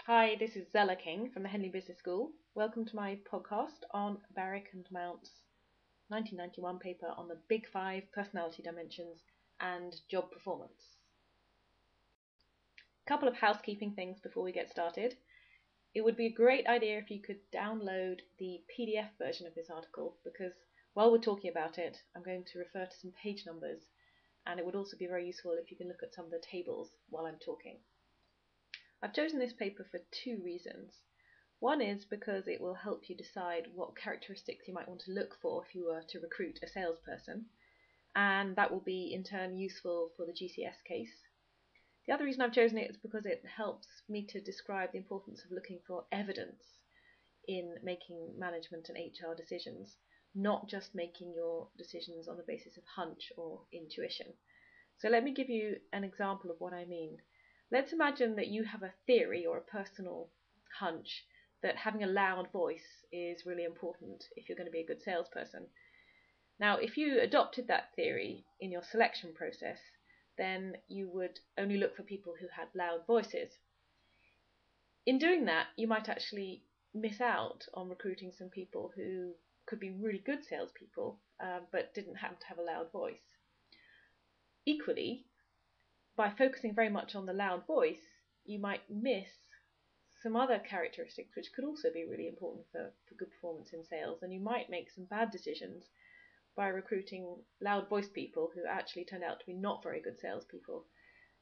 Hi, this is Zella King from the Henley Business School. Welcome to my podcast on Barrick and Mount's 1991 paper on the Big Five personality dimensions and job performance. A couple of housekeeping things before we get started. It would be a great idea if you could download the PDF version of this article, because while we're talking about it, I'm going to refer to some page numbers, and it would also be very useful if you can look at some of the tables while I'm talking. I've chosen this paper for two reasons. One is because it will help you decide what characteristics you might want to look for if you were to recruit a salesperson, and that will be in turn useful for the GCS case. The other reason I've chosen it is because it helps me to describe the importance of looking for evidence in making management and HR decisions, not just making your decisions on the basis of hunch or intuition. So let me give you an example of what I mean. Let's imagine that you have a theory or a personal hunch that having a loud voice is really important if you're going to be a good salesperson. Now, if you adopted that theory in your selection process, then you would only look for people who had loud voices. In doing that, you might actually miss out on recruiting some people who could be really good salespeople, but didn't happen to have a loud voice. Equally, by focusing very much on the loud voice, you might miss some other characteristics which could also be really important for good performance in sales, and you might make some bad decisions by recruiting loud voice people who actually turned out to be not very good salespeople.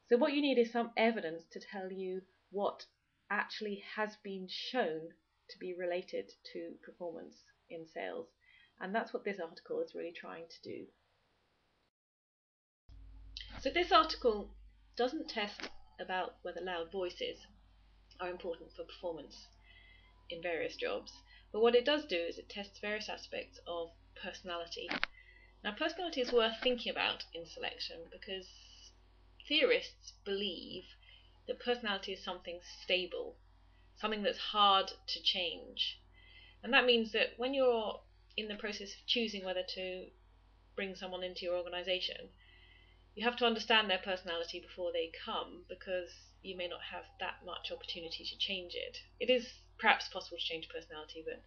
So what you need is some evidence to tell you what actually has been shown to be related to performance in sales, and that's what this article is really trying to do. So this article doesn't test about whether loud voices are important for performance in various jobs, but what it does do is it tests various aspects of personality. Now, personality is worth thinking about in selection because theorists believe that personality is something stable, something that's hard to change. And that means that when you're in the process of choosing whether to bring someone into your organization, you have to understand their personality before they come, because you may not have that much opportunity to change it. It is perhaps possible to change personality, but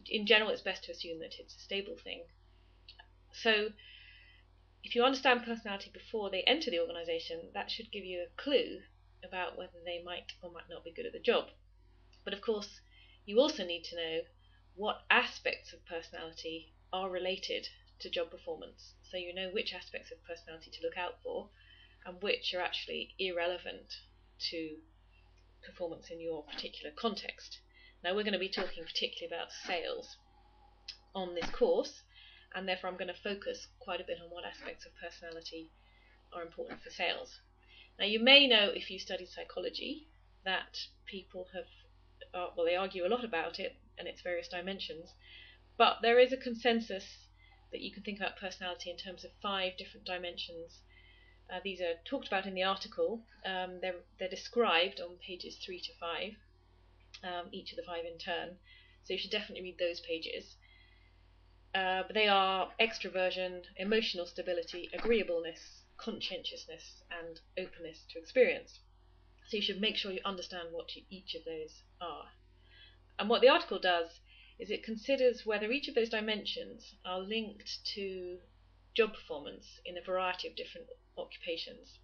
in general it's best to assume that it's a stable thing. So if you understand personality before they enter the organisation, that should give you a clue about whether they might or might not be good at the job. But of course, you also need to know what aspects of personality are related to job performance, so you know which aspects of personality to look out for and which are actually irrelevant to performance in your particular context. Now, we're going to be talking particularly about sales on this course, and therefore I'm going to focus quite a bit on what aspects of personality are important for sales. Now, you may know, if you study psychology, that people they argue a lot about it and its various dimensions, but there is a consensus that you can think about personality in terms of 5 different dimensions. These are talked about in the article. They're described on pages 3 to 5, each of the 5 in turn, so you should definitely read those pages. But they are extroversion, emotional stability, agreeableness, conscientiousness, and openness to experience. So you should make sure you understand what each of those are. And what the article does is it considers whether each of those dimensions are linked to job performance in a variety of different occupations.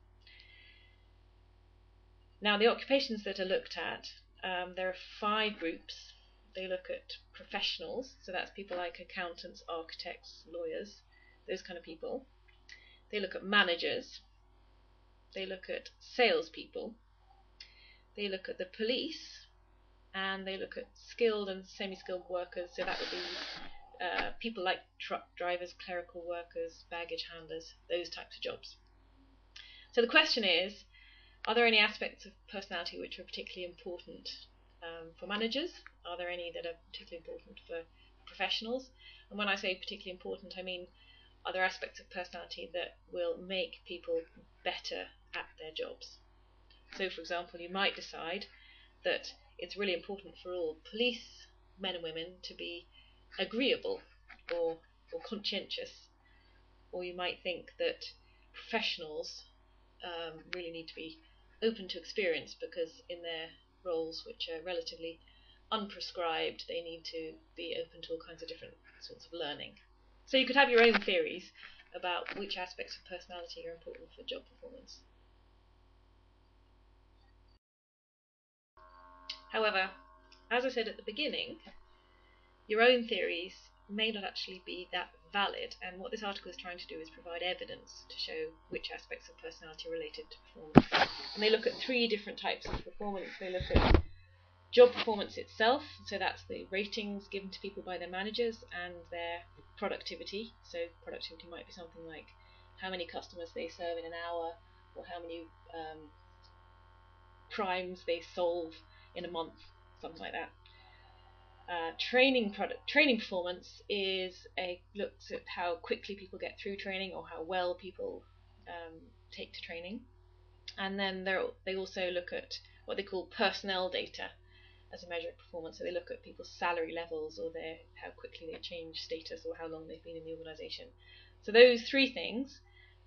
Now, the occupations that are looked at, there are 5 groups. They look at professionals, so that's people like accountants, architects, lawyers, those kind of people. They look at managers. They look at salespeople. They look at the police, and they look at skilled and semi-skilled workers, so that would be people like truck drivers, clerical workers, baggage handlers, those types of jobs. So the question is, are there any aspects of personality which are particularly important for managers? Are there any that are particularly important for professionals? And when I say particularly important, I mean, are there aspects of personality that will make people better at their jobs? So, for example, you might decide that it's really important for all police men and women to be agreeable or conscientious, or you might think that professionals really need to be open to experience, because in their roles which are relatively unprescribed. They need to be open to all kinds of different sorts of learning. So you could have your own theories about which aspects of personality are important for job performance. However, as I said at the beginning, your own theories may not actually be that valid, and what this article is trying to do is provide evidence to show which aspects of personality are related to performance. And they look at 3 different types of performance. They look at job performance itself, so that's the ratings given to people by their managers and their productivity. So productivity might be something like how many customers they serve in an hour, or how many crimes they solve in a month, something like that. Training performance looks at how quickly people get through training, or how well people take to training. And then they also look at what they call personnel data as a measure of performance. So they look at people's salary levels, or how quickly they change status, or how long they've been in the organisation. So those 3 things,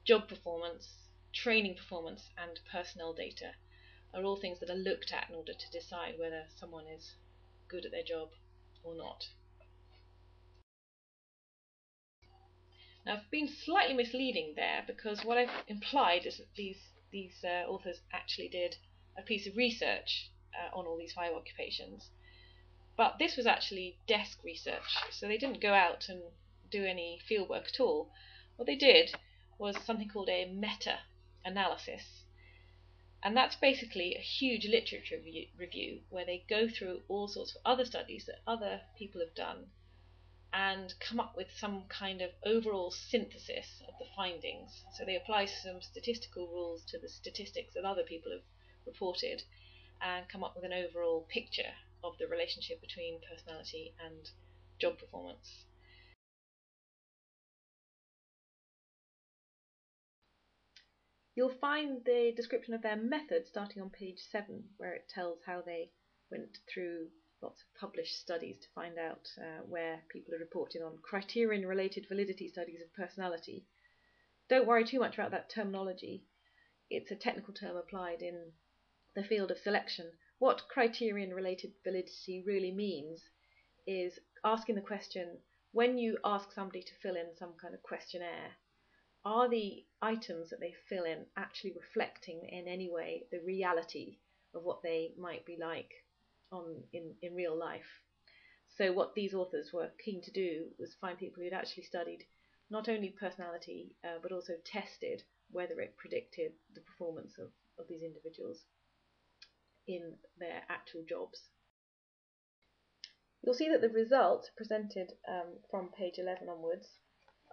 job performance, training performance, and personnel data, are all things that are looked at in order to decide whether someone is good at their job or not. Now, I've been slightly misleading there, because what I've implied is that these authors actually did a piece of research on all these 5 occupations, but this was actually desk research, so they didn't go out and do any fieldwork at all. What they did was something called a meta-analysis, and that's basically a huge literature review where they go through all sorts of other studies that other people have done and come up with some kind of overall synthesis of the findings. So they apply some statistical rules to the statistics that other people have reported and come up with an overall picture of the relationship between personality and job performance. You'll find the description of their method starting on page 7, where it tells how they went through lots of published studies to find out where people are reporting on criterion-related validity studies of personality. Don't worry too much about that terminology. It's a technical term applied in the field of selection. What criterion-related validity really means is asking the question, when you ask somebody to fill in some kind of questionnaire, are the items that they fill in actually reflecting in any way the reality of what they might be like in real life? So what these authors were keen to do was find people who'd actually studied not only personality but also tested whether it predicted the performance of these individuals in their actual jobs. You'll see that the results are presented from page 11 onwards.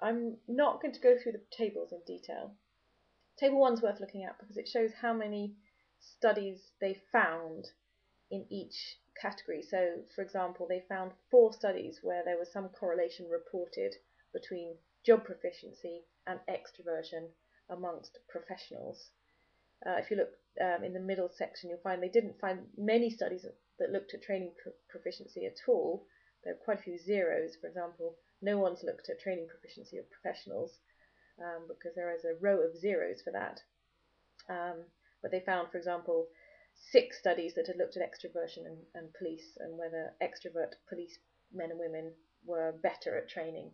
I'm not going to go through the tables in detail. Table 1's worth looking at because it shows how many studies they found in each category. So, for example, they found 4 studies where there was some correlation reported between job proficiency and extroversion amongst professionals. If you look in the middle section, you'll find they didn't find many studies that looked at training proficiency at all. There are quite a few zeros. For example, no one's looked at training proficiency of professionals because there is a row of zeros for that. But they found, for example, 6 studies that had looked at extroversion and police, and whether extrovert police men and women were better at training